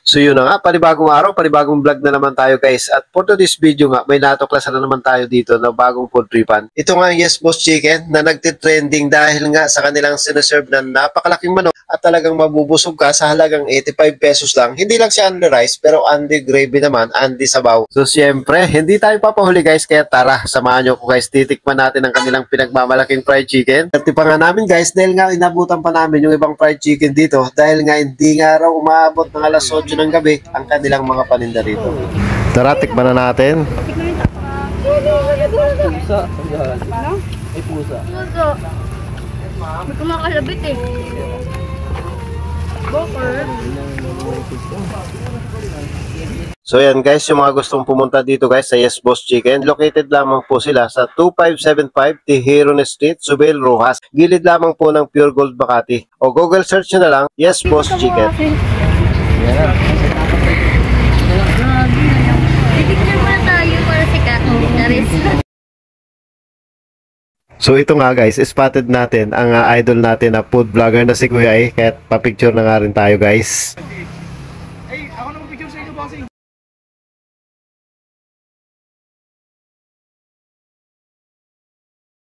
So yun na nga, panibagong araw, panibagong vlog na naman tayo guys. At for today's video nga, may natuklasan na naman tayo dito na bagong food tripan. Ito nga ang Yes Boss Chicken na nagtitrending dahil nga sa kanilang sineserve na napakalaking manok at talagang mabubusog ka sa halagang 85 pesos lang. Hindi lang siya only rice pero only gravy naman, only sabaw. So siyempre, hindi tayo papahuli guys, kaya tara, samahan nyo ko guys, titikman natin ang kanilang pinagmamalaking fried chicken. At pa nga namin guys, dahil nga inabutan pa namin yung ibang fried chicken dito, dahil nga hindi nga raw umaabot ng alas 8 ng gabi ang kanilang mga paninda rito. Tara, tikman na natin. Pusa. Ay, pusa. Puso. May kumakalabit eh. Boker. So yan guys, yung mga gustong pumunta dito guys sa Yes Boss Chicken, located lamang po sila sa 2575 Tijeron Street, Subel, Rojas. Gilid lamang po ng Pure Gold Makati. O Google search nyo na lang, Yes Boss Chicken. Picture muna tayo para sikat. So ito nga guys, spotted natin ang idol natin na food vlogger na si Kuya kaya pa-picture na nga rin tayo guys.